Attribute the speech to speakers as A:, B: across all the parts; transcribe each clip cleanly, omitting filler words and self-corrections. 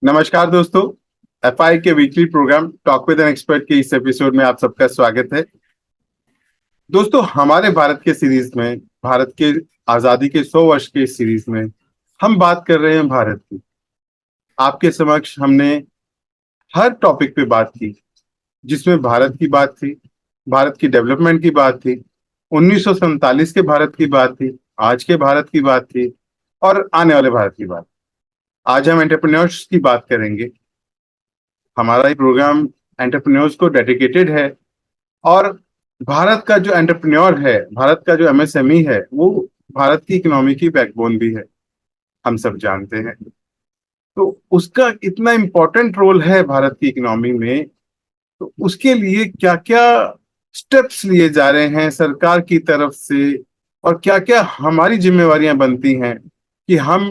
A: नमस्कार दोस्तों, एफआई के weekly programme talk with an expert के इस एपिसोड में आप सबका स्वागत है। दोस्तों, हमारे भारत के सीरीज में, भारत के आजादी के 100 वर्ष के सीरीज में हम बात कर रहे हैं भारत की। आपके समक्ष हमने हर टॉपिक पे बात की, जिसमें भारत की बात थी, भारत की डेवलपमेंट की बात थी, 1947 के भारत की बात थी, आज के भारत की बात थी और आने वाले भारत की बात। आज हम एंटरप्रेन्योर्स की बात करेंगे। हमारा ये प्रोग्राम एंटरप्रेन्योर्स को डेडिकेटेड है और भारत का जो एंटरप्रेन्योर है, भारत का जो एमएसएमई है, वो भारत की इकोनॉमी की बैकबोन भी है, हम सब जानते हैं। तो उसका इतना इम्पोर्टेंट रोल है भारत की इकोनॉमी में, तो उसके लिए क्या क्या स्टेप्स लिए जा रहे हैं सरकार की तरफ से और क्या क्या हमारी जिम्मेवारियां बनती हैं कि हम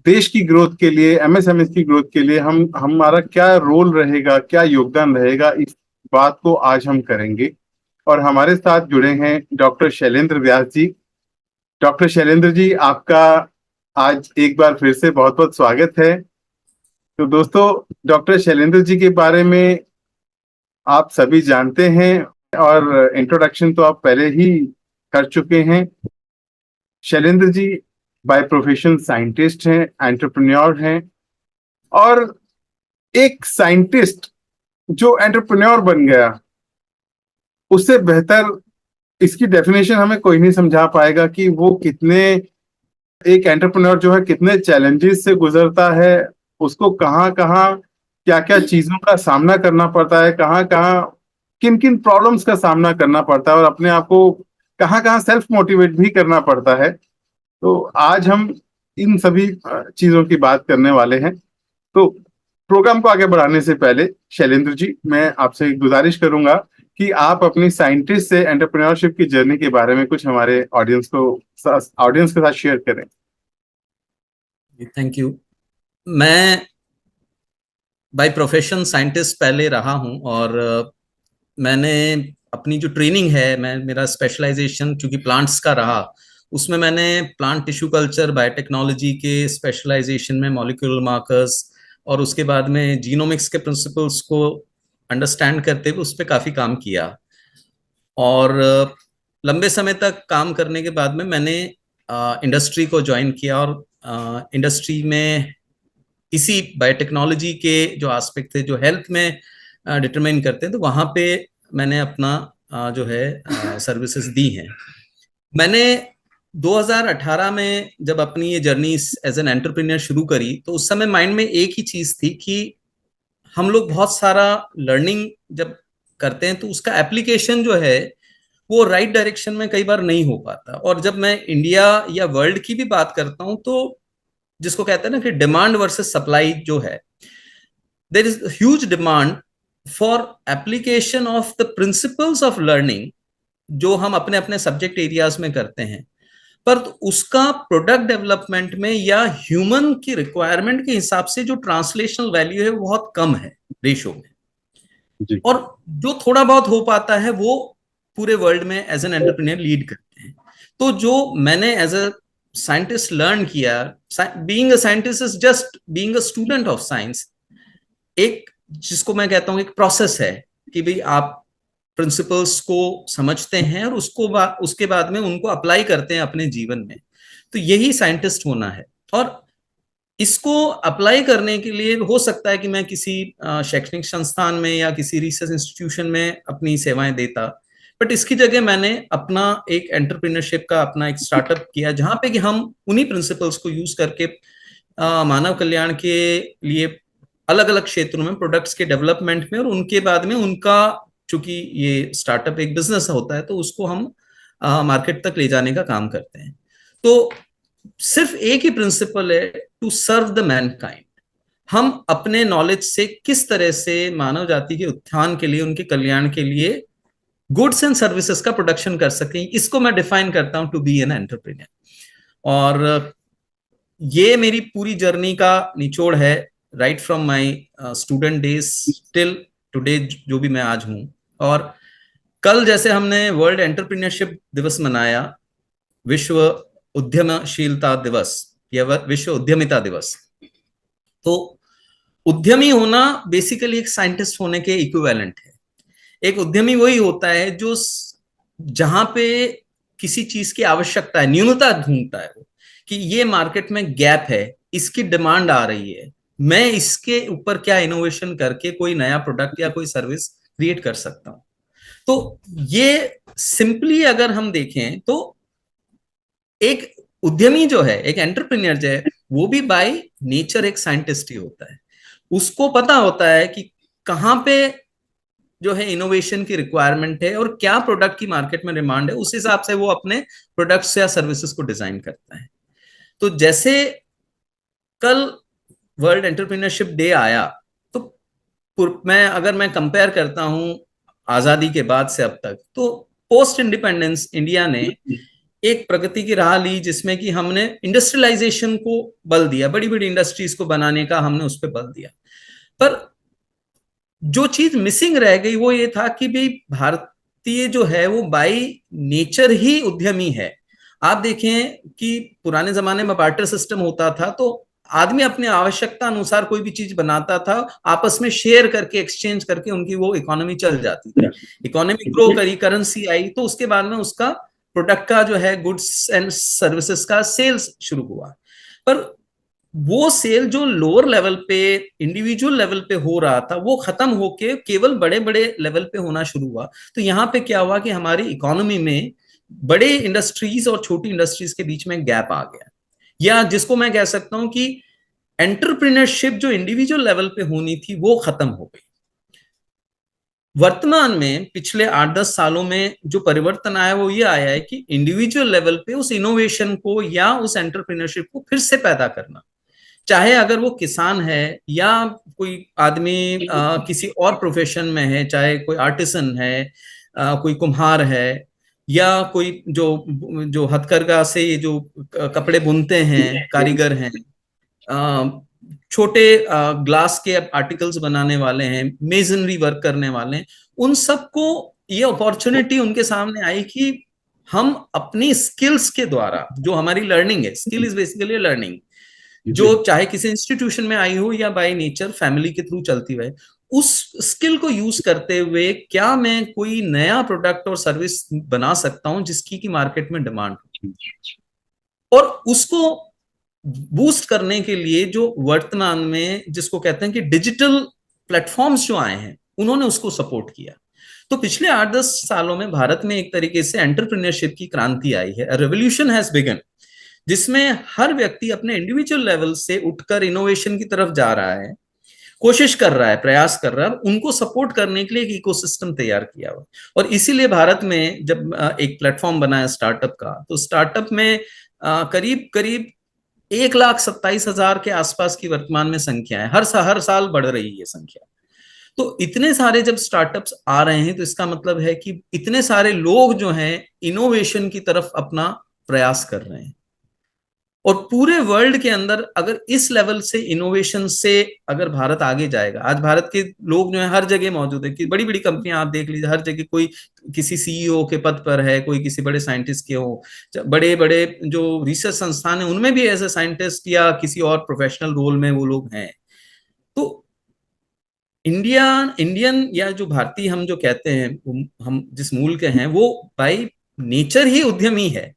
A: देश की ग्रोथ के लिए, एमएसएमई की ग्रोथ के लिए हमारा क्या रोल रहेगा, क्या योगदान रहेगा, इस बात को आज हम करेंगे। और हमारे साथ जुड़े हैं डॉक्टर शैलेंद्र व्यास जी। डॉक्टर शैलेंद्र जी, आपका आज एक बार फिर से बहुत बहुत स्वागत है। तो दोस्तों, डॉक्टर शैलेंद्र जी के बारे में आप सभी जानते हैं और इंट्रोडक्शन तो आप पहले ही कर चुके हैं। Shailendra ji by profession scientist हैं, एंटरप्रेन्योर हैं और एक साइंटिस्ट जो एंटरप्रेन्योर बन गया, उससे बेहतर इसकी डेफिनेशन हमें कोई नहीं समझा पाएगा कि वो कितने, एक एंटरप्रेन्योर जो है कितने चैलेंजेस से गुजरता है, उसको कहाँ कहाँ क्या क्या चीजों का सामना करना पड़ता है, कहाँ कहाँ किन किन प्रॉब्लम्स का सामना करना पड़ता है और अपने आप को कहाँ कहाँ सेल्फ मोटिवेट भी करना पड़ता है। तो आज हम इन सभी चीजों की बात करने वाले हैं। तो प्रोग्राम को आगे बढ़ाने से पहले शैलेंद्र जी, मैं आपसे गुजारिश करूंगा कि आप अपनी साइंटिस्ट से एंटरप्रेन्योरशिप की जर्नी के बारे में कुछ हमारे ऑडियंस के साथ शेयर करें।
B: Thank you. मैं बाय प्रोफेशन साइंटिस्ट पहले रहा हूं और मैंने अपनी जो ट्रेनिंग है, मेरा स्पेशलाइजेशन चूंकि प्लांट्स का रहा, उसमें मैंने प्लांट टिश्यू कल्चर, बायोटेक्नोलॉजी के स्पेशलाइजेशन में मॉलिक्यूलर मार्कर्स और उसके बाद में जीनोमिक्स के प्रिंसिपल्स को अंडरस्टैंड करते हुए उस पर काफ़ी काम किया। और लंबे समय तक काम करने के बाद में मैंने इंडस्ट्री को ज्वाइन किया और इंडस्ट्री में इसी बायोटेक्नोलॉजी के जो एस्पेक्ट थे जो हेल्थ में डिटरमाइन करते हैं, तो वहाँ पे मैंने अपना जो है सर्विसेज दी हैं। मैंने 2018 में जब अपनी ये जर्नी एज एन एंटरप्रेन्योर शुरू करी, तो उस समय माइंड में एक ही चीज थी कि हम लोग बहुत सारा लर्निंग जब करते हैं तो उसका एप्लीकेशन जो है वो राइट डायरेक्शन में कई बार नहीं हो पाता। और जब मैं इंडिया या वर्ल्ड की भी बात करता हूं, तो जिसको कहते हैं ना कि डिमांड वर्सेस सप्लाई जो है, there is huge demand for application of the principles of learning जो हम अपने अपने सब्जेक्ट एरियाज में करते हैं, पर उसका प्रोडक्ट डेवलपमेंट में या ह्यूमन की रिक्वायरमेंट के हिसाब से जो ट्रांसलेशनल वैल्यू है वो बहुत कम है रेशो में
A: जी।
B: और जो थोड़ा बहुत हो पाता है वो पूरे वर्ल्ड में एज एन एंटरप्रेन्योर लीड करते हैं। तो जो मैंने एज अ साइंटिस्ट लर्न किया, being a scientist is just being a student of science, एक जिसको मैं कहता हूं एक प्रोसेस है कि भाई आप प्रिंसिपल्स को समझते हैं और उसके बाद में उनको अप्लाई करते हैं अपने जीवन में। तो यही साइंटिस्ट होना है। और इसको अप्लाई करने के लिए हो सकता है कि मैं किसी शैक्षणिक संस्थान में या किसी रिसर्च इंस्टीट्यूशन में अपनी सेवाएं देता, बट इसकी जगह मैंने अपना एक एंटरप्रेन्योरशिप का अपना एक स्टार्टअप किया, जहां पे कि हम उन्हीं प्रिंसिपल्स को यूज करके मानव कल्याण के लिए अलग अलग क्षेत्रों में प्रोडक्ट्स के डेवलपमेंट में और उनके बाद में उनका, चूंकि ये स्टार्टअप एक बिजनेस होता है, तो उसको हम मार्केट तक ले जाने का काम करते हैं। तो सिर्फ एक ही प्रिंसिपल है, टू सर्व द मैनकाइंड। हम अपने नॉलेज से किस तरह से मानव जाति के उत्थान के लिए, उनके कल्याण के लिए गुड्स एंड सर्विसेज का प्रोडक्शन कर सकें, इसको मैं डिफाइन करता हूं टू बी एन एंटरप्रेन्योर। और ये मेरी पूरी जर्नी का निचोड़ है, right from my student days till today, जो भी मैं आज हूं। और कल जैसे हमने वर्ल्ड एंटरप्रेन्योरशिप दिवस मनाया, विश्व उद्यमशीलता दिवस या विश्व उद्यमिता दिवस, तो उद्यमी होना बेसिकली एक साइंटिस्ट होने के इक्विवेलेंट है। एक उद्यमी वही होता है जो जहां पे किसी चीज की आवश्यकता है, न्यूनता ढूंढता है वो, कि ये मार्केट में गैप है, इसकी डिमांड आ रही है, मैं इसके ऊपर क्या इनोवेशन करके कोई नया प्रोडक्ट या कोई सर्विस क्रिएट कर सकता हूं। तो ये सिंपली अगर हम देखें तो एक उद्यमी जो है, एक एंटरप्रेन्योर जो है, वो भी बाय नेचर एक साइंटिस्ट ही होता है। उसको पता होता है कि कहां पे जो है इनोवेशन की रिक्वायरमेंट है और क्या प्रोडक्ट की मार्केट में डिमांड है, उस हिसाब से वो अपने प्रोडक्ट्स या सर्विसेज को डिजाइन करता है। तो जैसे कल वर्ल्ड एंटरप्रेन्योरशिप डे आया, तो मैं कंपेयर करता हूं आजादी के बाद से अब तक, तो पोस्ट इंडिपेंडेंस इंडिया ने एक प्रगति की राह ली, जिसमें कि हमने इंडस्ट्रियलाइजेशन को बल दिया, बड़ी बड़ी इंडस्ट्रीज को बनाने का हमने उस पर बल दिया। पर जो चीज मिसिंग रह गई वो ये था कि भाई भारतीय जो है वो बाय नेचर ही उद्यमी है। आप देखें कि पुराने जमाने में बार्टर सिस्टम होता था, तो आदमी अपने आवश्यकता अनुसार कोई भी चीज बनाता था, आपस में शेयर करके, एक्सचेंज करके उनकी वो इकोनॉमी चल जाती थी। इकोनॉमी ग्रो करी, करेंसी आई, तो उसके बाद में उसका प्रोडक्ट का जो है, गुड्स एंड सर्विसेज का सेल्स शुरू हुआ। पर वो सेल जो लोअर लेवल पे, इंडिविजुअल लेवल पे हो रहा था, वो खत्म होके केवल बड़े बड़े लेवल पे होना शुरू हुआ। तो यहाँ पे क्या हुआ कि हमारी इकोनॉमी में बड़े इंडस्ट्रीज और छोटी इंडस्ट्रीज के बीच में गैप आ गया, या जिसको मैं कह सकता हूं कि एंटरप्रेन्योरशिप जो इंडिविजुअल लेवल पे होनी थी वो खत्म हो गई। वर्तमान में पिछले 8-10 सालों में जो परिवर्तन आया वो ये आया है कि इंडिविजुअल लेवल पे उस इनोवेशन को या उस एंटरप्रेन्योरशिप को फिर से पैदा करना, चाहे अगर वो किसान है या कोई आदमी किसी और प्रोफेशन में है, चाहे कोई आर्टिसन है, कोई कुम्हार है, या कोई जो जो हथकरघा से ये जो कपड़े बुनते हैं कारीगर हैं, छोटे ग्लास के आर्टिकल्स बनाने वाले हैं, मेजनरी वर्क करने वाले हैं, उन सबको ये अपॉर्चुनिटी उनके सामने आई कि हम अपनी स्किल्स के द्वारा, जो हमारी लर्निंग है, स्किल इज बेसिकली लर्निंग, जो चाहे किसी इंस्टीट्यूशन में आई हो या बाय नेचर फैमिली के थ्रू चलती हुई, उस स्किल को यूज करते हुए क्या मैं कोई नया प्रोडक्ट और सर्विस बना सकता हूं जिसकी की मार्केट में डिमांड हो। और उसको बूस्ट करने के लिए जो वर्तमान में जिसको कहते हैं कि डिजिटल प्लेटफॉर्म्स जो आए हैं, उन्होंने उसको सपोर्ट किया। तो पिछले 8-10 सालों में भारत में एक तरीके से एंटरप्रेन्योरशिप की क्रांति आई है, रेवोल्यूशन हैज बिगन, जिसमें हर व्यक्ति अपने इंडिविजुअल लेवल से उठकर इनोवेशन की तरफ जा रहा है, कोशिश कर रहा है, प्रयास कर रहा है, उनको सपोर्ट करने के लिए एक इकोसिस्टम तैयार किया हुआ। और इसीलिए भारत में जब एक प्लेटफॉर्म बना है स्टार्टअप का, तो स्टार्टअप में करीब करीब 1,27,000 के आसपास की वर्तमान में संख्या है, हर साल बढ़ रही है संख्या। तो इतने सारे जब स्टार्टअप्स आ रहे हैं, तो इसका मतलब है कि इतने सारे लोग जो हैं इनोवेशन की तरफ अपना प्रयास कर रहे हैं। और पूरे वर्ल्ड के अंदर अगर इस लेवल से इनोवेशन से अगर भारत आगे जाएगा, आज भारत के लोग जो है हर जगह मौजूद है, कि बड़ी बड़ी कंपनियां आप देख लीजिए, हर जगह कोई किसी सीईओ के पद पर है, कोई किसी बड़े साइंटिस्ट के हो, बड़े बड़े जो रिसर्च संस्थान है उनमें भी एज ए साइंटिस्ट या किसी और प्रोफेशनल रोल में वो लोग हैं। तो इंडियन या जो भारतीय हम जो कहते हैं, हम जिस मूल के हैं, वो बाय नेचर ही उद्यमी है।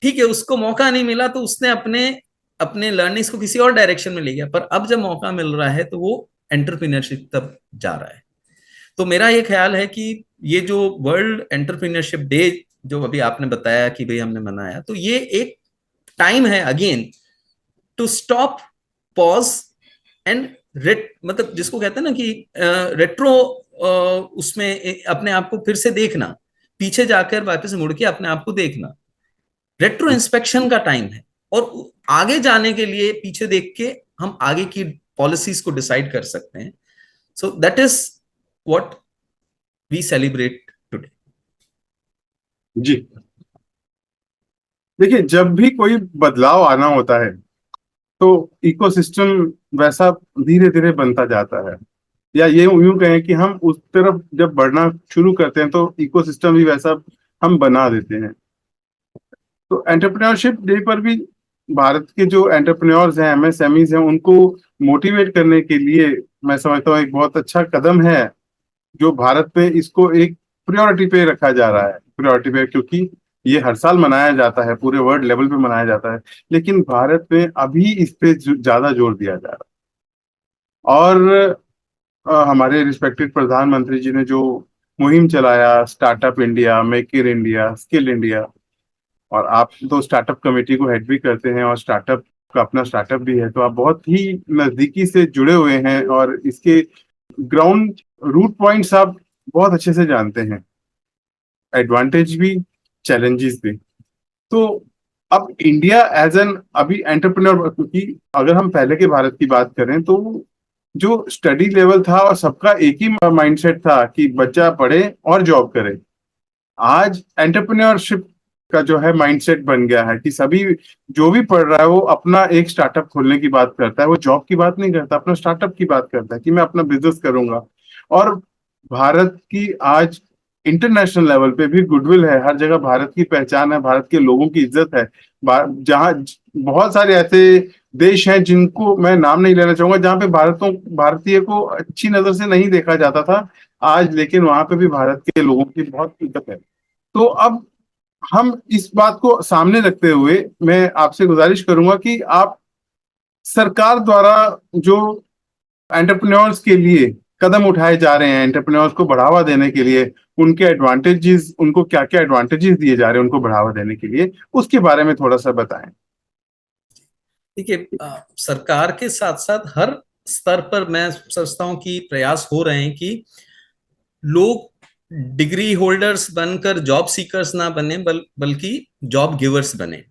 B: ठीक है, उसको मौका नहीं मिला तो उसने अपने अपने लर्निंग्स को किसी और डायरेक्शन में ले गया, पर अब जब मौका मिल रहा है तो वो एंटरप्रेन्योरशिप तब जा रहा है। तो मेरा ये ख्याल है कि ये जो वर्ल्ड एंटरप्रेन्योरशिप डे जो अभी आपने बताया कि भाई हमने मनाया, तो ये एक टाइम है again to stop, pause and मतलब जिसको कहते हैं ना कि रेट्रो, उसमें अपने आप को फिर से देखना, पीछे जाकर वापस मुड़ के अपने आप को देखना, रेट्रो इंस्पेक्शन का टाइम है। और आगे जाने के लिए पीछे देख के हम आगे की पॉलिसीज को डिसाइड कर सकते हैं. So that is what we celebrate today.
A: जी, देखिए, जब भी कोई बदलाव आना होता है तो इकोसिस्टम वैसा धीरे धीरे बनता जाता है, या ये यूं कहें कि हम उस तरफ जब बढ़ना शुरू करते हैं तो इकोसिस्टम भी वैसा हम बना देते हैं. तो एंटरप्रेन्योरशिप डे पर भी भारत के जो एंटरप्रेन्योर्स हैं, एमएसएमईज हैं, उनको मोटिवेट करने के लिए मैं समझता हूँ एक बहुत अच्छा कदम है जो भारत में इसको एक प्रायोरिटी पे रखा जा रहा है. प्रायोरिटी पे क्योंकि ये हर साल मनाया जाता है, पूरे वर्ल्ड लेवल पे मनाया जाता है, लेकिन भारत में अभी इस पे ज्यादा जोर दिया जा रहा है. और हमारे रिस्पेक्टेड प्रधानमंत्री जी ने जो मुहिम चलाया, startup India, make in India, skill India, और आप तो स्टार्टअप कमेटी को हेड भी करते हैं और स्टार्टअप का अपना स्टार्टअप भी है, तो आप बहुत ही नजदीकी से जुड़े हुए हैं और इसके ग्राउंड रूट पॉइंट्स आप बहुत अच्छे से जानते हैं, एडवांटेज भी, चैलेंजेस भी. तो अब इंडिया एज एन अभी एंटरप्रेन्योर, क्योंकि अगर हम पहले के भारत की बात करें तो जो स्टडी लेवल था और सबका एक ही माइंडसेट था कि बच्चा पढ़े और जॉब करे. आज एंटरप्रेन्योरशिप का जो है माइंडसेट बन गया है कि सभी जो भी पढ़ रहा है वो अपना एक स्टार्टअप खोलने की बात करता है, वो जॉब की बात नहीं करता, अपना स्टार्टअप की बात करता है कि मैं अपना बिजनेस करूंगा. और भारत की आज इंटरनेशनल लेवल पे भी गुडविल है, हर जगह भारत की पहचान है, भारत के लोगों की इज्जत है. जहाँ बहुत सारे ऐसे देश हैं जिनको मैं नाम नहीं लेना चाहूंगा, जहाँ पे भारतीय को अच्छी नजर से नहीं देखा जाता था आज, लेकिन वहां पे भी भारत के लोगों की बहुत इज्जत है. तो अब हम इस बात को सामने रखते हुए मैं आपसे गुजारिश करूंगा कि आप सरकार द्वारा जो एंटरप्रेन्योर्स के लिए कदम उठाए जा रहे हैं, एंटरप्रेन्योर्स को बढ़ावा देने के लिए, उनके एडवांटेजेस, उनको क्या क्या एडवांटेजेस दिए जा रहे हैं उनको बढ़ावा देने के लिए, उसके बारे में थोड़ा सा बताएं.
B: देखिए, सरकार के साथ साथ हर स्तर पर मैं समझता हूं कि प्रयास हो रहे हैं कि लोग डिग्री होल्डर्स बनकर जॉब सीकर्स ना बने, बल्कि जॉब गिवर्स बने.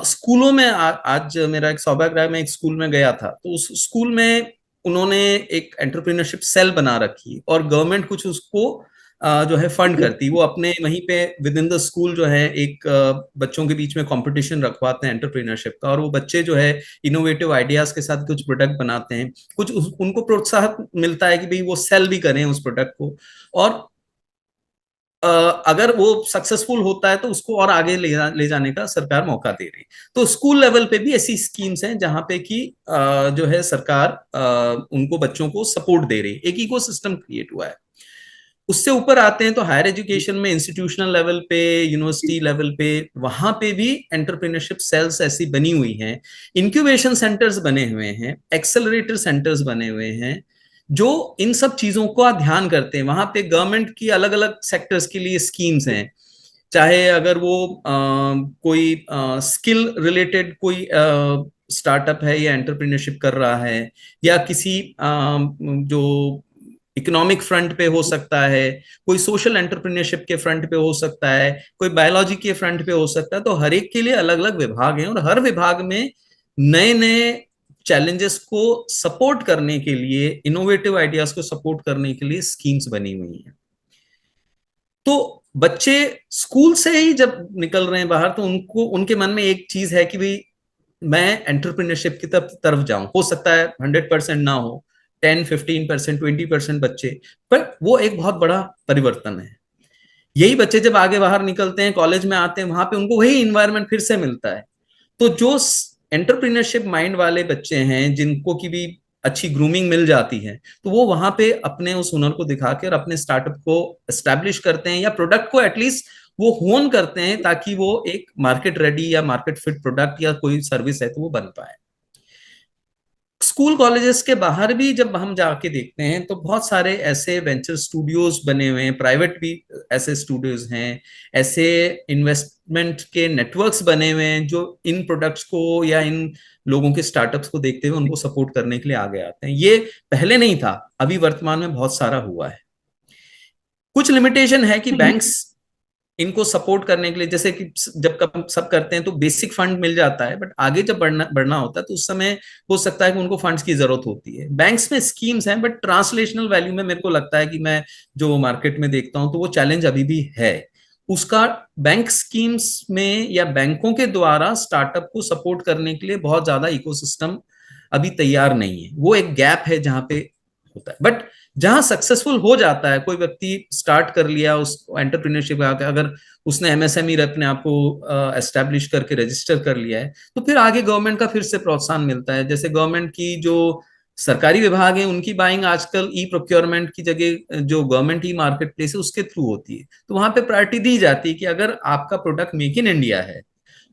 B: स्कूलों में आज मेरा एक सौभाग्य रहा, मैं एक स्कूल में गया था, तो उस स्कूल में उन्होंने एक एंटरप्रेन्योरशिप सेल बना रखी और गवर्नमेंट कुछ उसको जो है फंड करती. वो अपने वहीं पे विद इन द स्कूल जो है एक बच्चों के बीच में कंपटीशन रखवाते हैं एंटरप्रेन्योरशिप का, और वो बच्चे जो है इनोवेटिव आइडियाज के साथ कुछ प्रोडक्ट बनाते हैं. उनको प्रोत्साहन मिलता है कि भाई वो सेल भी करें उस प्रोडक्ट को, और अगर वो सक्सेसफुल होता है तो उसको और आगे ले जाने का सरकार मौका दे रही. तो स्कूल लेवल पे भी ऐसी स्कीम्स हैं जहां पे कि जो है सरकार उनको बच्चों को सपोर्ट दे रही, एक इकोसिस्टम क्रिएट हुआ है. उससे ऊपर आते हैं तो हायर एजुकेशन में इंस्टीट्यूशनल लेवल पे, यूनिवर्सिटी लेवल पे, वहां पे भी एंटरप्रेन्योरशिप सेल्स ऐसी बनी हुई हैं, इंक्यूबेशन सेंटर्स बने हुए हैं, एक्सेलरेटर सेंटर्स बने हुए हैं, जो इन सब चीजों का ध्यान करते हैं. वहां पे गवर्नमेंट की अलग अलग सेक्टर्स के लिए स्कीम्स हैं, चाहे अगर वो कोई स्किल रिलेटेड कोई स्टार्टअप है या एंटरप्रेन्योरशिप कर रहा है, या किसी जो इकोनॉमिक फ्रंट पे हो सकता है, कोई सोशल एंटरप्रेन्योरशिप के फ्रंट पे हो सकता है, कोई बायोलॉजी के फ्रंट पे हो सकता है. तो हर एक के लिए अलग अलग विभाग हैं, और हर विभाग में नए नए चैलेंजेस को सपोर्ट करने के लिए, इनोवेटिव आइडियाज को सपोर्ट करने के लिए स्कीम्स बनी हुई हैं. तो बच्चे स्कूल से ही जब निकल रहे हैं बाहर, तो उनको उनके मन में एक चीज है कि भाई मैं एंटरप्रेन्योरशिप की तरफ जाऊं. हो सकता है 100% ना हो, 10-15%, 20% बच्चे, पर वो एक बहुत बड़ा परिवर्तन है. यही बच्चे जब आगे बाहर निकलते हैं, कॉलेज में आते हैं, वहां पे उनको वही इन्वायरमेंट फिर से मिलता है. तो जो एंटरप्रेन्योरशिप माइंड वाले बच्चे हैं, जिनको की भी अच्छी ग्रूमिंग मिल जाती है, तो वो वहां पे अपने उस हुनर को दिखा के और अपने स्टार्टअप को एस्टैब्लिश करते हैं, या प्रोडक्ट को एटलीस्ट वो होन करते हैं, ताकि वो एक मार्केट रेडी या मार्केट फिट प्रोडक्ट या कोई सर्विस है तो वो बन पाए. स्कूल कॉलेजेस के बाहर भी जब हम जाके देखते हैं तो बहुत सारे ऐसे वेंचर स्टूडियोज बने हुए हैं, प्राइवेट भी ऐसे स्टूडियोज हैं, ऐसे इन्वेस्टमेंट के नेटवर्क्स बने हुए हैं जो इन प्रोडक्ट्स को या इन लोगों के स्टार्टअप्स को देखते हुए उनको सपोर्ट करने के लिए आगे आते हैं. ये पहले नहीं था, अभी वर्तमान में बहुत सारा हुआ है. कुछ लिमिटेशन है कि बैंक्स इनको सपोर्ट करने के लिए, जैसे कि जब कब सब करते हैं तो बेसिक फंड मिल जाता है, बट आगे जब बढ़ना बढ़ना होता है तो उस समय हो सकता है कि उनको फंड्स की जरूरत होती है। बैंक्स में स्कीम्स हैं, बट ट्रांसलेशनल वैल्यू में मेरे को लगता है कि मैं जो मार्केट में देखता हूं तो वो चैलेंज अभी भी है उसका। बैंक स्कीम्स में या बैंकों के द्वारा स्टार्टअप को सपोर्ट करने के लिए बहुत ज्यादा इकोसिस्टम अभी तैयार नहीं है। वो एक गैप है जहां पे होता है। बट जहां सक्सेसफुल हो जाता है, कोई व्यक्ति स्टार्ट कर लिया उस एंटरप्रेन्योरशिप, अगर उसने एमएसएमई अपने आप को एस्टेब्लिश करके रजिस्टर कर लिया है, तो फिर आगे गवर्नमेंट का फिर से प्रोत्साहन मिलता है। जैसे गवर्नमेंट की जो सरकारी विभाग है उनकी बाइंग आजकल ई प्रोक्योरमेंट की जगह जो गवर्नमेंट ई मार्केट प्लेस है उसके थ्रू होती है, तो वहां पे प्रायोरिटी दी जाती है कि अगर आपका प्रोडक्ट मेक इन इंडिया है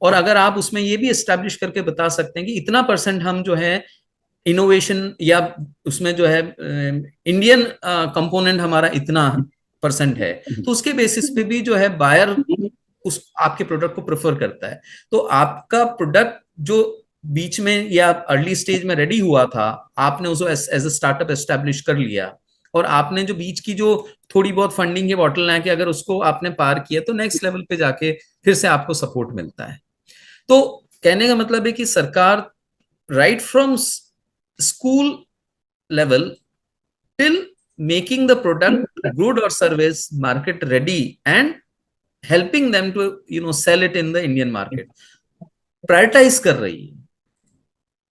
B: और अगर आप उसमें ये भी एस्टेब्लिश करके बता सकते हैं कि इतना परसेंट हम जो है इनोवेशन या उसमें जो है इंडियन कंपोनेंट हमारा इतना परसेंट है, तो उसके बेसिस पे भी जो है बायर उस आपके प्रोडक्ट को प्रेफर करता है। तो आपका प्रोडक्ट जो बीच में या अर्ली स्टेज में रेडी हुआ था, आपने उसको एज ए स्टार्टअप एस्टेब्लिश कर लिया, और आपने जो बीच की जो थोड़ी बहुत फंडिंग के बॉटल नेक है, अगर उसको आपने पार किया तो नेक्स्ट लेवल पे जाके फिर से आपको सपोर्ट मिलता है। तो कहने का मतलब है कि सरकार right from school level till making the product good or service market ready and helping them to sell it in the Indian market, prioritise कर रही है।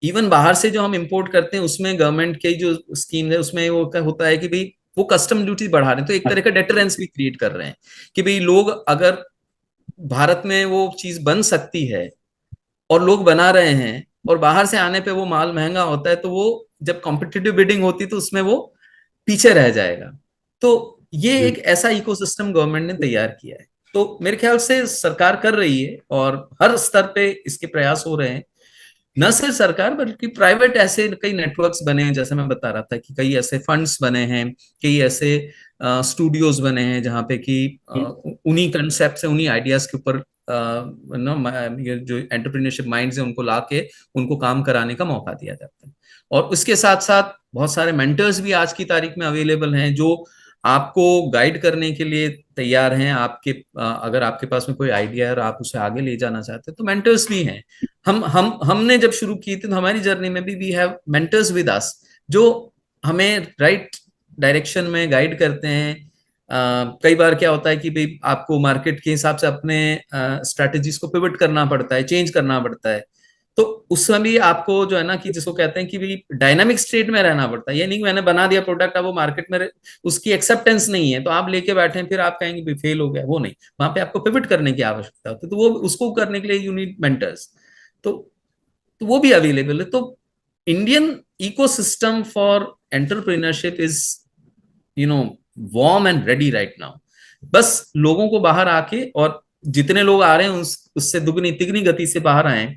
B: इवन बाहर से जो हम इंपोर्ट करते हैं उसमें गवर्नमेंट की जो स्कीम है उसमें वो होता है कि भाई वो कस्टम ड्यूटी बढ़ा रहे हैं, तो एक तरह का डेटरेंस भी क्रिएट कर रहे हैं कि भाई लोग अगर भारत में वो चीज बन सकती है और लोग बना रहे हैं और बाहर से आने पे वो माल महंगा होता है, तो वो जब कॉम्पिटिटिव बिडिंग होती है तो उसमें वो पीछे रह जाएगा। तो ये एक ऐसा इकोसिस्टम गवर्नमेंट ने तैयार किया है। तो मेरे ख्याल से सरकार कर रही है और हर स्तर पे इसके प्रयास हो रहे हैं। न सिर्फ सरकार बल्कि प्राइवेट ऐसे कई नेटवर्क्स बने हैं, जैसे मैं बता रहा था कि कई ऐसे फंड्स बने हैं, कई ऐसे स्टूडियोज बने हैं जहाँ पे कि उन्हीं कंसेप्ट से उन्हीं आइडियाज के ऊपर ये जो एंटरप्रेन्योरशिप माइंड्स हैं उनको ला के उनको काम कराने का मौका दिया जाता है। और उसके साथ साथ बहुत सारे मेंटर्स भी आज की तारीख में अवेलेबल हैं जो आपको गाइड करने के लिए तैयार हैं। आपके अगर आपके पास में कोई आइडिया है और आप उसे आगे ले जाना चाहते हैं तो मेंटर्स भी हैं। हमने जब शुरू की थी तो हमारी जर्नी में भी we have mentors with us जो हमें राइट डायरेक्शन में गाइड करते हैं। कई बार क्या होता है कि भाई आपको मार्केट के हिसाब से अपने स्ट्रेटजीज को पिवट करना पड़ता है, चेंज करना पड़ता है। तो उस समय भी आपको जो है ना कि जिसको कहते हैं कि भाई डायनामिक स्टेट में रहना पड़ता है। ये नहीं मैंने बना दिया प्रोडक्ट अब वो मार्केट में उसकी एक्सेप्टेंस नहीं है तो आप लेके बैठे फिर आप कहेंगे भाई फेल हो गया, वो नहीं। वहां पे आपको पिवट करने की आवश्यकता होती है, तो वो उसको करने के लिए यू नीड मेंटर्स। तो तो वो भी अवेलेबल है। तो Indian ecosystem for entrepreneurship is you know warm and ready right now. बस लोगों को बाहर आके, और जितने लोग आ रहे हैं उससे दुगनी तिगनी गति से बाहर आए,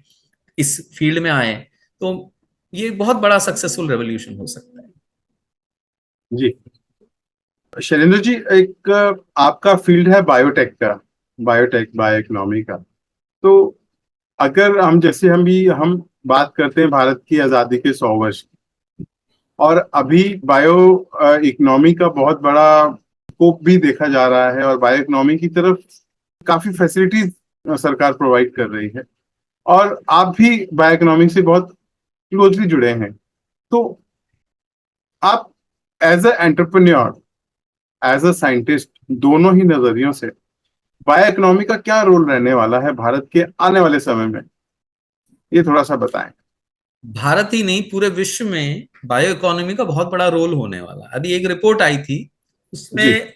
B: इस फील्ड में आए, तो ये बहुत बड़ा सक्सेसफुल रेवोल्यूशन हो सकता है।
A: जी शैलेंद्र जी, एक आपका फील्ड है बायोटेक का, बायोटेक बायो इकोनॉमी का। तो अगर हम बात करते हैं भारत की आजादी के 100 वर्ष, और अभी बायो इकोनॉमी का बहुत बड़ा स्कोप भी देखा जा रहा है और बायो इकोनॉमी की तरफ काफी फैसिलिटीज सरकार प्रोवाइड कर रही है, और आप भी बायो इकोनॉमी से बहुत क्लोजली जुड़े हैं। तो आप as a entrepreneur, as a scientist, दोनों ही नजरियों से बायो इकोनॉमी का क्या रोल रहने वाला है भारत के आने वाले समय में, ये थोड़ा सा बताएं।
B: भारत ही नहीं पूरे विश्व में बायो इकोनॉमी का बहुत बड़ा रोल होने वाला। अभी एक रिपोर्ट आई थी
A: जी।
B: उसमें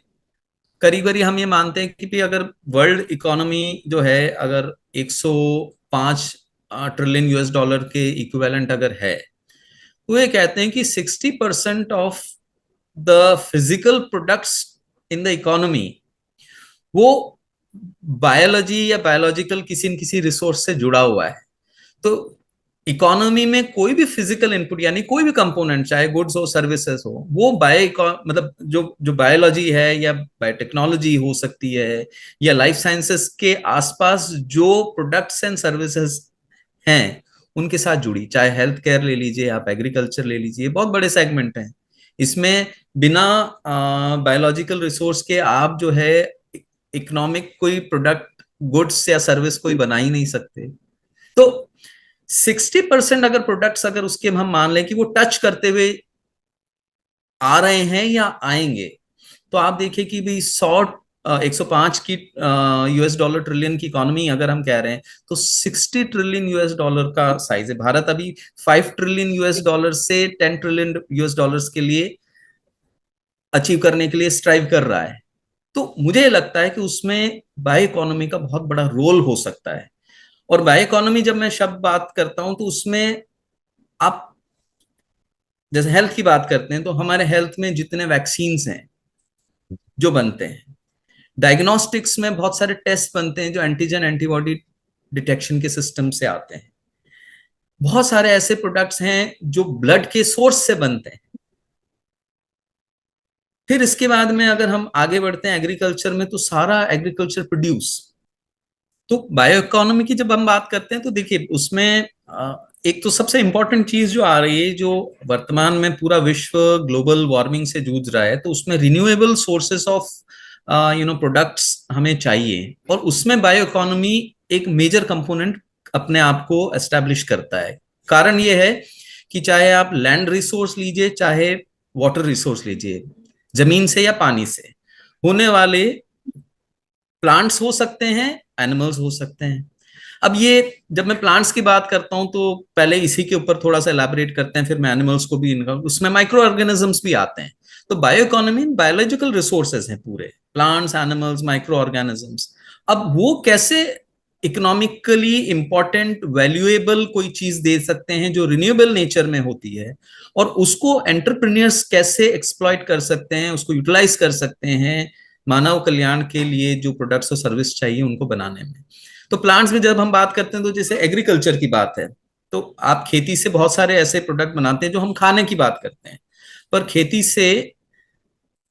B: करीब करीब हम ये मानते हैं कि अगर वर्ल्ड इकोनॉमी जो है अगर 105 ट्रिलियन यूएस डॉलर के इक्विवेलेंट अगर है, तो ये कहते हैं कि 60% of the physical products in the economy वो बायोलॉजी या बायोलॉजिकल किसी न किसी रिसोर्स से जुड़ा हुआ है। तो इकोनॉमी में कोई भी फिजिकल इनपुट यानी कोई भी कंपोनेंट, चाहे गुड्स हो सर्विसेज हो, वो मतलब जो जो बायोलॉजी है या बायोटेक्नोलॉजी हो सकती है या लाइफ साइंसेस के आसपास जो प्रोडक्ट्स एंड सर्विसेज हैं उनके साथ जुड़ी। चाहे हेल्थ केयर ले लीजिए, आप एग्रीकल्चर ले लीजिए, बहुत बड़े सेगमेंट हैं। इसमें बिना बायोलॉजिकल रिसोर्स के आप जो है इकोनॉमिक कोई प्रोडक्ट, गुड्स या सर्विस कोई बना ही नहीं सकते। तो 60% अगर प्रोडक्ट्स अगर उसके हम मान लें कि वो टच करते हुए आ रहे हैं या आएंगे, तो आप देखिए कि भाई 105 की यूएस डॉलर ट्रिलियन की इकोनॉमी अगर हम कह रहे हैं, तो 60 ट्रिलियन यूएस डॉलर का साइज है। भारत अभी 5 ट्रिलियन यूएस डॉलर से 10 ट्रिलियन यूएस डॉलर्स के लिए अचीव करने के लिए स्ट्राइव कर रहा है। तो मुझे लगता है कि उसमें बायो इकोनॉमी का बहुत बड़ा रोल हो सकता है। और बायो इकोनॉमी जब मैं शब्द बात करता हूं, तो उसमें आप जैसे हेल्थ की बात करते हैं, तो हमारे हेल्थ में जितने वैक्सीन हैं जो बनते हैं, डायग्नोस्टिक्स में बहुत सारे टेस्ट बनते हैं जो एंटीजन एंटीबॉडी डिटेक्शन के सिस्टम से आते हैं। बहुत सारे ऐसे प्रोडक्ट्स हैं जो ब्लड के सोर्स से बनते हैं। फिर इसके बाद में अगर हम आगे बढ़ते हैं एग्रीकल्चर में, तो सारा एग्रीकल्चर प्रोड्यूस। तो बायो इकोनॉमी की जब हम बात करते हैं, तो देखिए उसमें एक तो सबसे इंपॉर्टेंट चीज जो आ रही है, जो वर्तमान में पूरा विश्व ग्लोबल वार्मिंग से जूझ रहा है, तो उसमें रिन्यूएबल सोर्सेस ऑफ प्रोडक्ट्स हमें चाहिए, और उसमें बायो इकोनॉमी एक मेजर कंपोनेंट अपने आप को एस्टेब्लिश करता है। कारण ये है कि चाहे आप लैंड रिसोर्स लीजिए, चाहे वाटर रिसोर्स लीजिए, जमीन से या पानी से होने वाले प्लांट्स हो सकते हैं, एनिमल्स हो सकते हैं। अब ये जब मैं प्लांट्स की बात करता हूं, तो पहले इसी के ऊपर थोड़ा सा एलैबोरेट करते हैं, फिर मैं एनिमल्स को भी इनका, उसमें माइक्रो ऑर्गेनिजम्स भी आते हैं। तो बायो इकोनॉमी बायोलॉजिकल रिसोर्सेज हैं पूरे, प्लांट्स, एनिमल्स, माइक्रो ऑर्गेनिजम्स। अब वो कैसे इकोनॉमिकली इंपॉर्टेंट वैल्यूएबल कोई चीज दे सकते हैं जो रिन्यूएबल नेचर में होती है, और उसको एंटरप्रेन्योर्स कैसे एक्सप्लॉइट कर सकते हैं, उसको यूटिलाइज कर सकते हैं मानव कल्याण के लिए, जो प्रोडक्ट्स और सर्विस चाहिए उनको बनाने में। तो प्लांट्स में जब हम बात करते हैं, तो जैसे एग्रीकल्चर की बात है, तो आप खेती से बहुत सारे ऐसे प्रोडक्ट बनाते हैं जो हम खाने की बात करते हैं। पर खेती से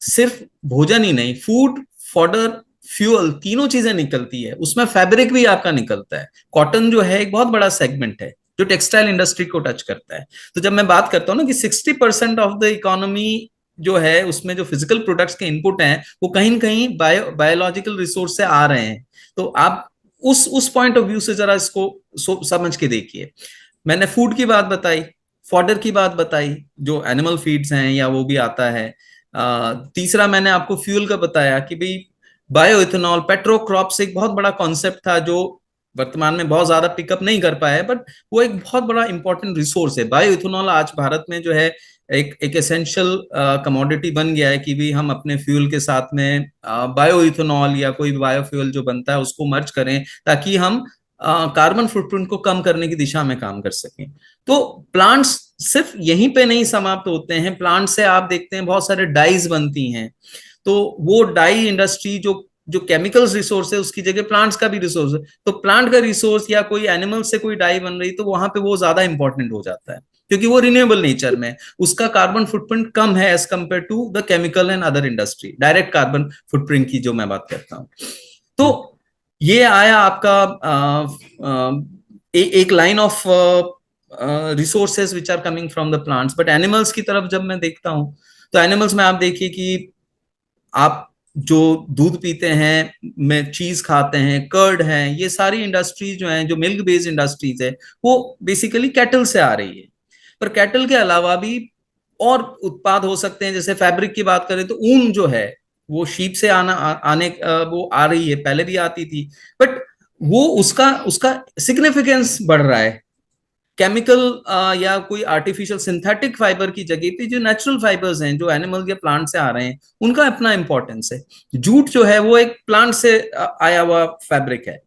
B: सिर्फ भोजन ही नहीं, फूड, फॉडर, फ्यूल, तीनों चीजें निकलती है। उसमें फैब्रिक भी आपका निकलता है। कॉटन जो है एक बहुत बड़ा सेगमेंट है जो टेक्सटाइल इंडस्ट्री को टच करता है। तो जब मैं बात करता हूँ ना कि 60% ऑफ द इकोनॉमी जो है, उसमें जो फिजिकल प्रोडक्ट्स के इनपुट हैं, वो कहीं न कहीं बायोलॉजिकल रिसोर्स से आ रहे हैं। तो आप उस पॉइंट ऑफ व्यू से जरा इसको समझ के देखिए। मैंने फूड की बात बताई, फॉडर की बात बताई, जो एनिमल फीड्स हैं या वो भी आता है। तीसरा मैंने आपको फ्यूल का बताया कि भाई बायो इथेनॉल, पेट्रोक्रॉप्स एक बहुत बड़ा कॉन्सेप्ट था जो वर्तमान में बहुत ज्यादा पिकअप नहीं कर पाया है, बट वो एक बहुत बड़ा इंपॉर्टेंट रिसोर्स है। बायो इथेनॉल आज भारत में जो है एक एसेंशियल कमोडिटी बन गया है कि भी हम अपने फ्यूल के साथ में बायो इथेनॉल या कोई बायोफ्यूल जो बनता है उसको मर्ज करें, ताकि हम कार्बन फुटप्रिंट को कम करने की दिशा में काम कर सकें। तो प्लांट्स सिर्फ यहीं पे नहीं समाप्त होते हैं। प्लांट से आप देखते हैं बहुत सारे डाइज बनती हैं। तो वो डाई इंडस्ट्री जो जो केमिकल्स रिसोर्स है, उसकी जगह प्लांट्स का भी रिसोर्स है। तो प्लांट का रिसोर्स या कोई एनिमल से कोई डाई बन रही, तो वहां पे वो ज्यादा इंपॉर्टेंट हो जाता है, क्योंकि वो रिन्यूएबल नेचर में, उसका कार्बन फुटप्रिंट कम है as compare to the chemical and other industry, direct carbon footprint की जो मैं बात करता हूँ। तो ये आया आपका एक line of resources which are coming from the plants. But animals की तरफ जब मैं देखता हूं, तो एनिमल्स में आप देखिए कि आप जो दूध पीते हैं, में चीज खाते हैं, कर्ड है, ये सारी इंडस्ट्रीज जो हैं, जो मिल्क बेस्ड इंडस्ट्रीज है, वो बेसिकली कैटल से आ रही है। पर कैटल के अलावा भी और उत्पाद हो सकते हैं। जैसे फैब्रिक की बात करें, तो ऊन जो है वो शीप से आने वो आ रही है, पहले भी आती थी, बट वो उसका उसका सिग्निफिकेंस बढ़ रहा है। केमिकल या कोई आर्टिफिशियल सिंथेटिक फाइबर की जगह पे जो नेचुरल फाइबर्स हैं, जो एनिमल या प्लांट से आ रहे हैं, उनका अपना इंपॉर्टेंस है। जूट जो है वो एक प्लांट से आया हुआ फैब्रिक है,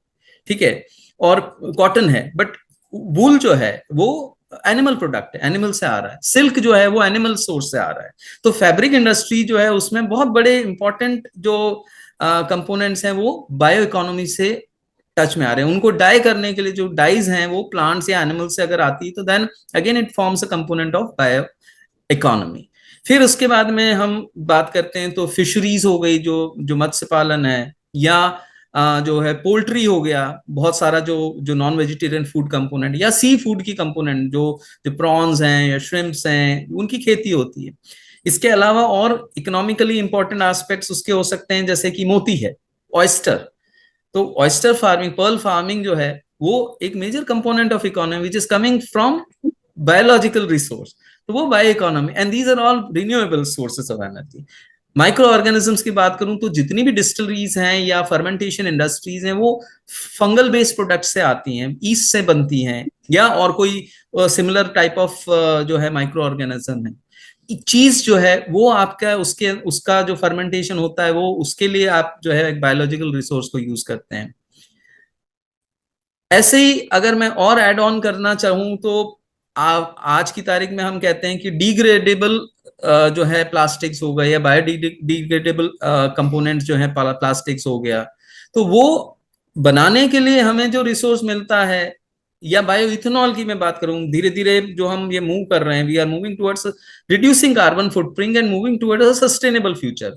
B: ठीक है, और कॉटन है, बट वूल जो है वो एनिमल प्रोडक्ट है, एनिमल से आ रहा है। सिल्क जो है वो एनिमल सोर्स से आ रहा है। तो फैब्रिक इंडस्ट्री जो है उसमें बहुत बड़े इंपॉर्टेंट जो कंपोनेंट्स हैं वो बायो इकोनॉमी से टच में आ रहे हैं। उनको डाई करने के लिए जो डाइज हैं वो प्लांट्स या एनिमल से अगर आती है, तो then again it forms a component of bio economy. फिर उसके बाद में हम बात करते हैं तो फिशरीज हो गई, जो जो मत्स्य पालन है, या जो है पोल्ट्री हो गया, बहुत सारा जो जो नॉन वेजिटेरियन फूड कंपोनेंट या सी फूड की कंपोनेंट, जो जो प्रॉन्स हैं या श्रिम्प्स हैं, उनकी खेती होती है। इसके अलावा और इकोनॉमिकली इंपॉर्टेंट एस्पेक्ट्स उसके हो सकते हैं, जैसे कि मोती है। ऑयस्टर। तो ऑयस्टर फार्मिंग, पर्ल फार्मिंग जो है वो एक major component of economy which is coming from biological resource. तो वो bio economy, and these are all renewable sources of energy. Micro organisms की बात करूं तो जितनी भी डिस्टिलरीज हैं या फर्मेंटेशन इंडस्ट्रीज हैं वो फंगल बेस्ड प्रोडक्ट से आती हैं, ईस्ट से बनती हैं, या और कोई सिमिलर टाइप ऑफ जो है माइक्रो ऑर्गेनिज्म है। चीज जो है वो आपका उसके उसका जो फर्मेंटेशन होता है वो उसके लिए आप जो है एक बायोलॉजिकल रिसोर्स को यूज करते हैं। ऐसे ही अगर मैं और ऐड ऑन करना चाहूं तो आज की तारीख में हम कहते हैं कि डिग्रेडेबल जो है प्लास्टिक्स हो गए या बायोडिग्रेडेबल कंपोनेंट्स जो है प्लास्टिक्स हो गया, तो वो बनाने के लिए हमें जो रिसोर्स मिलता है, या बायो इथेनॉल की मैं बात करूं, धीरे धीरे जो हम ये मूव कर रहे हैं, we are moving towards reducing carbon footprint and moving towards a sustainable future.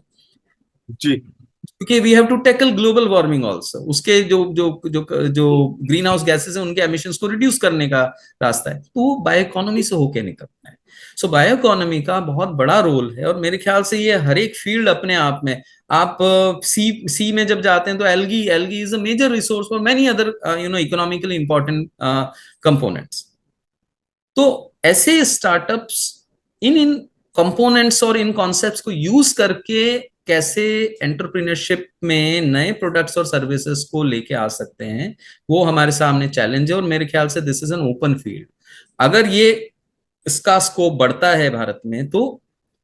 A: जी।
B: क्योंकि we have to tackle global warming also, उसके जो जो जो जो ग्रीन हाउस गैसेस हैं उनके एमिशंस को रिड्यूस करने का रास्ता है, तो वो बायो इकोनॉमी से होके निकलना है। सो बायो इकोनॉमी का बहुत बड़ा रोल है, और मेरे ख्याल से ये हर एक फील्ड अपने आप में, आप सी में जब जाते हैं तो algae algae is a major resource for many other economically important components. तो ऐसे स्टार्टअप्स इन इन कंपोनेंट्स और इन कॉन्सेप्ट्स को यूज करके कैसे एंटरप्रेन्योरशिप में नए प्रोडक्ट्स और सर्विसेज को लेके आ सकते हैं, वो हमारे सामने चैलेंज है। और मेरे ख्याल से this is an open field. अगर ये इसका स्कोप बढ़ता है भारत में, तो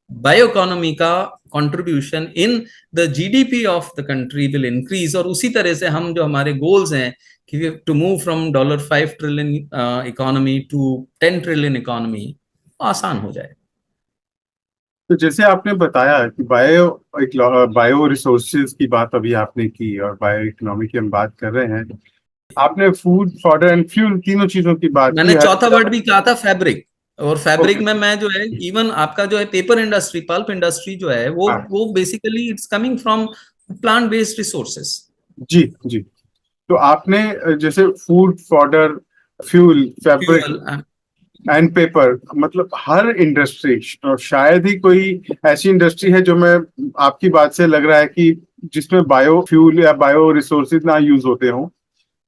B: बायो इकोनॉमी का contribution in the GDP of the country will increase, और उसी तरह से हम जो हमारे गोल्स हैं कि to move from $5 trillion economy to 10 trillion economy आसान हो जाए।
A: तो जैसे आपने बताया कि बायो रिसोर्सेज की बात अभी आपने की और बायो इकोनॉमी की हम बात कर रहे हैं, आपने फूड फॉडर एंड फ्यूल तीनों चीजों की बात
B: मैंने
A: की।
B: चौथा वर्ड भी कहा था, फैब्रिक। और फैब्रिक
A: ओके।
B: में मैं जो है इवन आपका जो है पेपर इंडस्ट्री, पल्प इंडस्ट्री जो है
A: हाँ।
B: वो basically it's coming from plant based resources.
A: जी जी। तो आपने जैसे food fodder, fuel, fabric
B: fuel.
A: And paper, मतलब हर इंडस्ट्री, और शायद ही कोई ऐसी इंडस्ट्री है जो मैं आपकी बात से लग रहा है कि जिसमें बायो फ्यूल या बायो रिसोर्सेज ना यूज होते हों।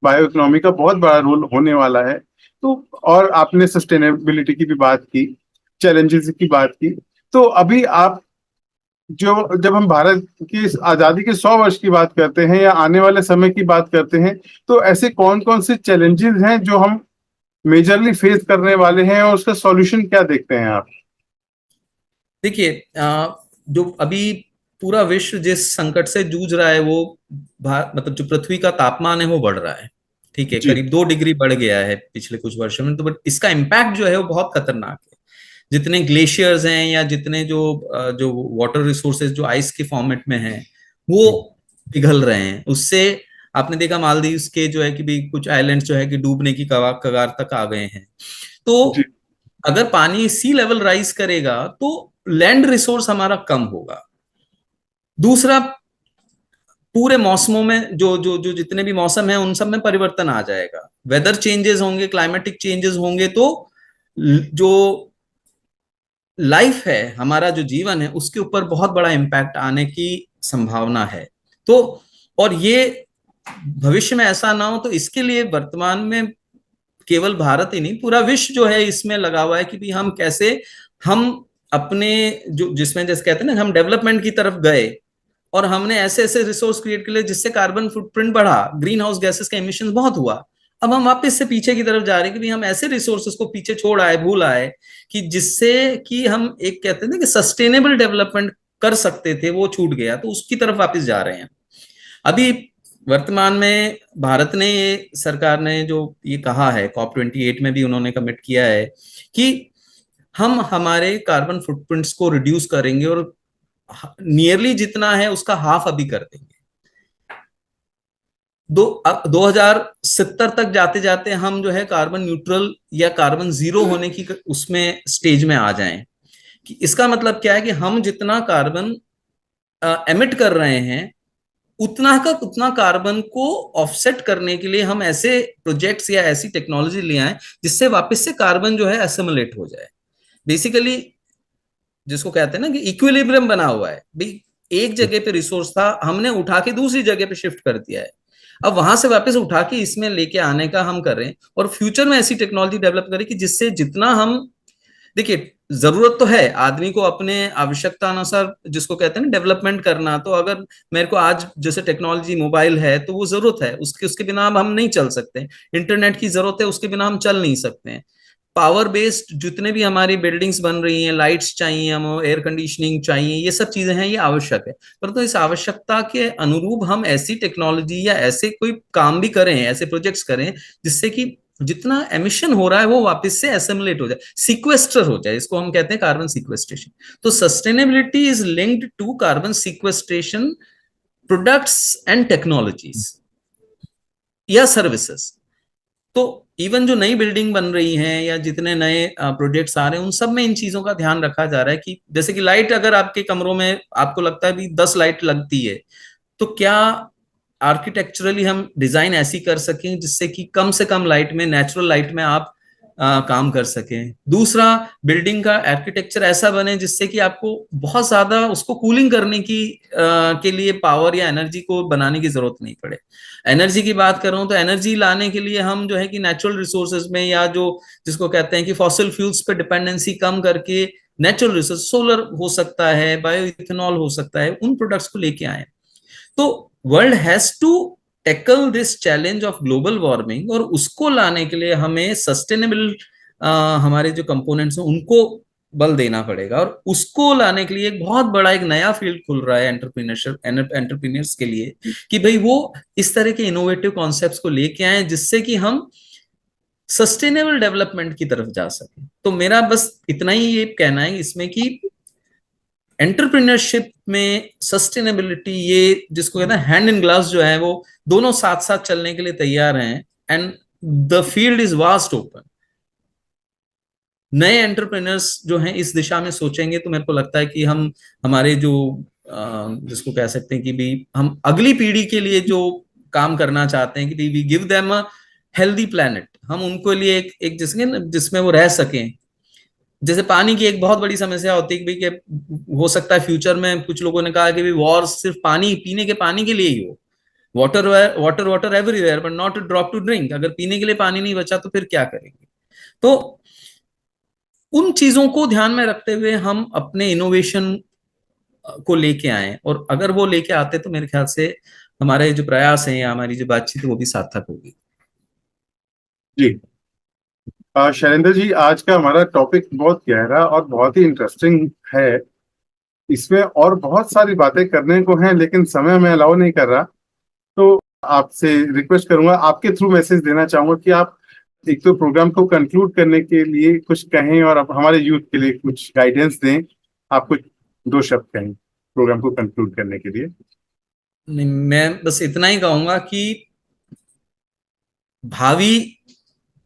A: बायो इकोनॉमी का बहुत बड़ा रोल होने वाला है। तो और आपने सस्टेनेबिलिटी की भी बात की, चैलेंजेस की बात की। तो अभी आप जो जब हम भारत की इस आजादी के 100 वर्ष की बात करते हैं या आने वाले समय की बात करते हैं, तो ऐसे कौन कौन से चैलेंजेस हैं जो हम मेजरली फेस करने वाले हैं और उसका सॉल्यूशन क्या देखते हैं आप?
B: देखिए, जो अभी पूरा विश्व जिस संकट से जूझ रहा है वो मतलब जो पृथ्वी का तापमान है वो बढ़ रहा है। ठीक है,
A: जी
B: करीब 2 डिग्री बढ़ गया है पिछले कुछ वर्षों में। तो बट इसका इम्पैक्ट जो है वो बहुत खतरनाक है। जितने ग्लेशियर्स हैं या जितने जो वाटर रिसोर्सेज जो आइस के फॉर्मेट में हैं वो पिघल रहे हैं। उससे आपने देखा मालदीव्स के जो है कि भी कुछ आइलैंड्स जो है कि डूबने की कगार तक आ गए हैं। तो
A: जी
B: अगर पानी सी लेवल राइज करेगा तो लैंड रिसोर्स हमारा कम होगा। दूसरा, पूरे मौसमों में जो जो जो जितने भी मौसम है उन सब में परिवर्तन आ जाएगा, वेदर चेंजेस होंगे, क्लाइमेटिक चेंजेस होंगे, तो जो लाइफ है, हमारा जो जीवन है, उसके ऊपर बहुत बड़ा इम्पैक्ट आने की संभावना है। तो और ये भविष्य में ऐसा ना हो, तो इसके लिए वर्तमान में केवल भारत ही नहीं, पूरा विश्व जो है इसमें लगा हुआ है कि भी हम कैसे हम अपने जो जिसमें जैसे कहते हैं ना, हम डेवलपमेंट की तरफ गए और हमने ऐसे ऐसे रिसोर्स क्रिएट कर लिए जिससे कार्बन फुटप्रिंट बढ़ा, ग्रीन हाउस गैसेस का एमिशन बहुत हुआ। अब हम वापस से पीछे की तरफ जा रहे हैं कि भी हम ऐसे रिसोर्सेस को पीछे छोड़ आए, भूल आए, कि जिससे कि हम एक कहते हैं ना कि सस्टेनेबल डेवलपमेंट कर सकते थे, वो छूट गया, तो उसकी तरफ वापस जा रहे हैं। अभी वर्तमान में भारत ने, ये सरकार ने जो ये कहा है, COP28 में भी उन्होंने कमिट किया है कि हम हमारे कार्बन फुटप्रिंट्स को रिड्यूस करेंगे और नियरली जितना है उसका हाफ अभी कर देंगे। 2070 तक जाते जाते हम जो है कार्बन न्यूट्रल या कार्बन जीरो होने की उसमें स्टेज में आ जाएं। कि इसका मतलब क्या है कि हम जितना कार्बन एमिट कर रहे हैं उतना कार्बन को ऑफसेट करने के लिए हम ऐसे प्रोजेक्ट्स या ऐसी टेक्नोलॉजी ले आए जिससे वापस से कार्बन जो है एसिमुलेट हो जाए। बेसिकली जिसको कहते हैं ना कि इक्विलिब्रियम बना हुआ है भाई, एक जगह पे रिसोर्स था, हमने उठा के दूसरी जगह पे शिफ्ट कर दिया है। अब वहां से वापस उठा के इसमें लेके आने का हम कर रहे हैं, और फ्यूचर में ऐसी टेक्नोलॉजी डेवलप करें कि जिससे जितना हम, देखिए जरूरत तो है आदमी को अपने आवश्यकता अनुसार, जिसको कहते हैं ना डेवलपमेंट करना। तो अगर मेरे को आज जैसे टेक्नोलॉजी मोबाइल है तो वो जरूरत है, उसके उसके बिना अब हम नहीं चल सकते। इंटरनेट की जरूरत है, उसके बिना हम चल नहीं सकते हैं। पावर बेस्ड जितने भी हमारी बिल्डिंग्स बन रही हैं, लाइट्स चाहिए, हम एयर कंडीशनिंग चाहिए, ये सब चीजें हैं, ये आवश्यक है। परंतु इस आवश्यकता के अनुरूप हम ऐसी टेक्नोलॉजी या ऐसे कोई काम भी करें, ऐसे प्रोजेक्ट्स करें जिससे कि जितना एमिशन हो रहा है वो वापस से एसिमुलेट हो जाए, सिक्वेस्टर हो जाए। इसको हम कहते हैं कार्बन सिक्वेस्ट्रेशन। तो sustainability is linked to carbon sequestration products and technologies या सर्विसेज। तो इवन जो नई बिल्डिंग बन रही है या जितने नए प्रोजेक्ट्स आ रहे हैं, उन सब में इन चीजों का ध्यान रखा जा रहा है कि जैसे कि लाइट, अगर आपके कमरों में आपको लगता है भी 10 लाइट लगती है, तो क्या आर्किटेक्चरली हम डिजाइन ऐसी कर सकें जिससे कि कम से कम लाइट में, नेचुरल लाइट में आप काम कर सकें। दूसरा, बिल्डिंग का आर्किटेक्चर ऐसा बने जिससे कि आपको बहुत ज्यादा उसको कूलिंग करने की के लिए पावर या एनर्जी को बनाने की जरूरत नहीं पड़े। एनर्जी की बात कर रहा हूं तो एनर्जी लाने के लिए हम जो है कि नेचुरल रिसोर्सेज में, या जो जिसको कहते हैं कि फॉसिल फ्यूल्स पे डिपेंडेंसी कम करके नेचुरल रिसोर्स, सोलर हो सकता है, बायो इथेनॉल हो सकता है, उन प्रोडक्ट्स को लेके आए। तो world has to tackle this challenge of global warming, और उसको लाने के लिए हमें सस्टेनेबल हमारे जो कंपोनेंट्स हैं उनको बल देना पड़ेगा। और उसको लाने के लिए एक बहुत बड़ा एक नया फील्ड खुल रहा है एंटरप्रेन्योरशिप, एंटरप्रेन्योर्स के लिए, कि भाई वो इस तरह के इनोवेटिव कॉन्सेप्ट्स को लेके आए जिससे कि हम सस्टेनेबल डेवलपमेंट की तरफ जा सके। तो मेरा बस इतना ही ये कहना है इसमें कि एंटरप्रेन्योरशिप में सस्टेनेबिलिटी, ये जिसको कहते हैं हैंड इन ग्लव्स जो है, वो दोनों साथ साथ चलने के लिए तैयार हैं। And the field is vast open. नए एंटरप्रेन्योर्स जो हैं इस दिशा में सोचेंगे तो मेरे को लगता है कि हम हमारे जो जिसको कह सकते हैं कि भी हम अगली पीढ़ी के लिए जो काम करना चाहते हैं कि we give them a healthy planet, हम उनको लिए एक जिसमें वो रह सकें। जैसे पानी की एक बहुत बड़ी समस्या होती है कि हो सकता है फ्यूचर में, कुछ लोगों ने कहा कि वॉर सिर्फ पानी, पीने के पानी के लिए ही हो। Water water water everywhere but not a drop to drink. अगर पीने के लिए पानी नहीं बचा तो फिर क्या करेंगे? तो उन चीजों को ध्यान में रखते हुए हम अपने इनोवेशन को लेके आए, और अगर वो लेके आते तो मेरे ख्याल से हमारे जो प्रयास हैं या हमारी जो बातचीत है वो भी सार्थक होगी।
A: जी शैलेंद्र जी, आज का हमारा टॉपिक बहुत गहरा और बहुत ही इंटरेस्टिंग है। इसमें और बहुत सारी बातें करने को हैं, लेकिन समय मैं अलाउ नहीं कर रहा। तो आपसे रिक्वेस्ट करूंगा, आपके थ्रू मैसेज देना चाहूंगा कि आप एक तो प्रोग्राम को कंक्लूड करने के लिए कुछ कहें और आप हमारे यूथ के लिए कुछ गाइडेंस दें। आप कुछ 2 शब्द कहें प्रोग्राम को कंक्लूड करने के लिए।
B: नहीं, मैं बस इतना ही कहूंगा कि भावी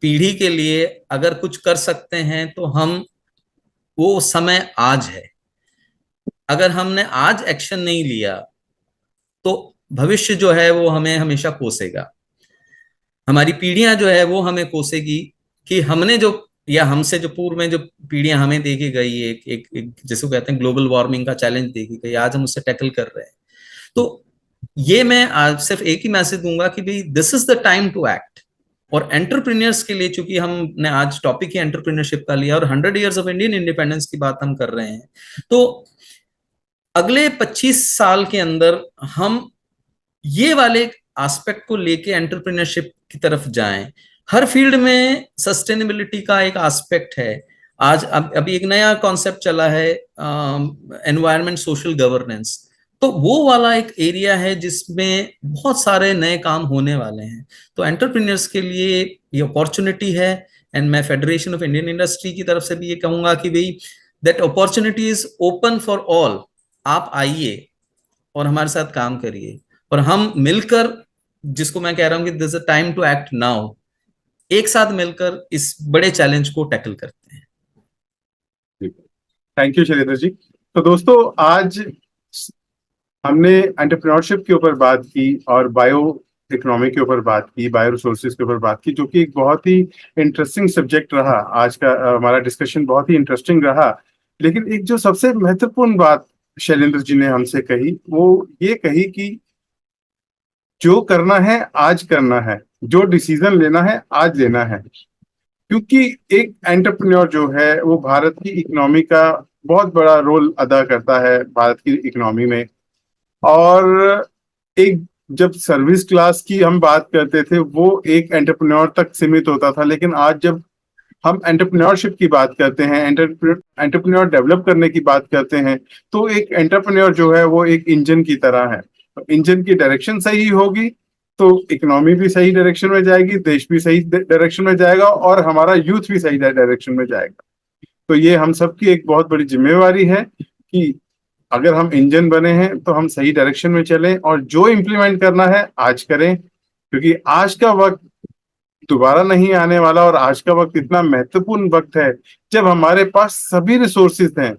B: पीढ़ी के लिए अगर कुछ कर सकते हैं तो हम, वो समय आज है। अगर हमने आज एक्शन नहीं लिया तो भविष्य जो है वो हमें हमेशा कोसेगा। हमारी पीढ़ियां जो है वो हमें कोसेगी कि हमने जो, या हमसे जो पूर्व में जो पीढ़ियां हमें देखी गई, एक जिसको कहते हैं ग्लोबल वार्मिंग का चैलेंज देखी गई, आज हम उससे टैकल कर रहे हैं। तो ये मैं आज सिर्फ एक ही मैसेज दूंगा कि भाई this is the time to act. और एंटरप्रेन्योर्स के लिए, चूंकि हमने आज टॉपिक ही एंटरप्रेन्योरशिप का लिया और 100 इयर्स ऑफ इंडियन इंडिपेंडेंस की बात हम कर रहे हैं, तो अगले 25 साल के अंदर हम ये वाले एस्पेक्ट को लेके एंटरप्रेन्योरशिप की तरफ जाएं। हर फील्ड में सस्टेनेबिलिटी का एक एस्पेक्ट है। आज अभी एक नया कॉन्सेप्ट चला है, एनवायरनमेंट सोशल गवर्नेंस। तो वो वाला एक एरिया है जिसमें बहुत सारे नए काम होने वाले हैं। तो एंटरप्रेन्योर्स के लिए ये अपॉर्चुनिटी है। एंड मैं फेडरेशन ऑफ इंडियन इंडस्ट्री की तरफ से भी ये कहूंगा कि भाई that opportunity is open for all. आप आइए और हमारे साथ काम करिए, और हम मिलकर, जिसको मैं कह रहा हूं कि this a time to act now, एक साथ मिलकर इस बड़े चैलेंज को टैकल करते हैं।
A: Thank you Shailendra ji. तो दोस्तों, आज हमने एंटरप्रेन्योरशिप के ऊपर बात की और बायो इकोनॉमी के ऊपर बात की, बायो रिसोर्सेज के ऊपर बात की, जो कि एक बहुत ही इंटरेस्टिंग सब्जेक्ट रहा। आज का हमारा डिस्कशन बहुत ही इंटरेस्टिंग रहा। लेकिन एक जो सबसे महत्वपूर्ण बात शैलेंद्र जी ने हमसे कही, वो ये कही कि जो करना है आज करना है, जो डिसीजन लेना है आज लेना है। क्योंकि एक एंटरप्रेन्योर जो है वो भारत की इकोनॉमी का बहुत बड़ा रोल अदा करता है भारत की इकोनॉमी में। और एक जब सर्विस क्लास की हम बात करते थे वो एक एंटरप्रेन्योर तक सीमित होता था, लेकिन आज जब हम एंटरप्रेन्योरशिप की बात करते हैं, एंटरप्रेन्योर डेवलप करने की बात करते हैं, तो एक एंटरप्रेन्योर जो है वो एक इंजन की तरह है। इंजन की डायरेक्शन सही होगी तो इकोनॉमी भी सही डायरेक्शन में जाएगी, देश भी सही डायरेक्शन में जाएगा और हमारा यूथ भी सही डायरेक्शन में जाएगा। तो ये हम सबकी एक बहुत बड़ी जिम्मेवारी है कि अगर हम इंजन बने हैं तो हम सही डायरेक्शन में चलें और जो इम्प्लीमेंट करना है आज करें, क्योंकि आज का वक्त दोबारा नहीं आने वाला। और आज का वक्त इतना महत्वपूर्ण वक्त है जब हमारे पास सभी रिसोर्सेज हैं,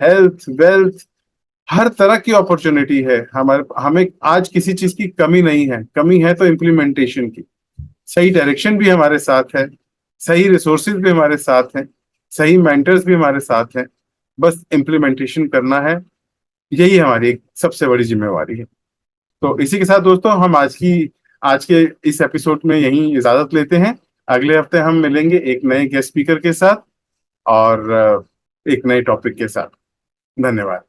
A: हेल्थ, वेल्थ, हर तरह की अपॉर्चुनिटी है। हमारे हमें आज किसी चीज की कमी नहीं है, कमी है तो इम्प्लीमेंटेशन की। सही डायरेक्शन भी हमारे साथ है, सही रिसोर्सेज भी हमारे साथ हैं, सही मेंटर्स भी हमारे साथ हैं, बस इम्प्लीमेंटेशन करना है। यही हमारी एक सबसे बड़ी जिम्मेवारी है। तो इसी के साथ दोस्तों हम आज के इस एपिसोड में यहीं इजाजत लेते हैं। अगले हफ्ते हम मिलेंगे एक नए गेस्ट स्पीकर के साथ और एक नए टॉपिक के साथ। धन्यवाद।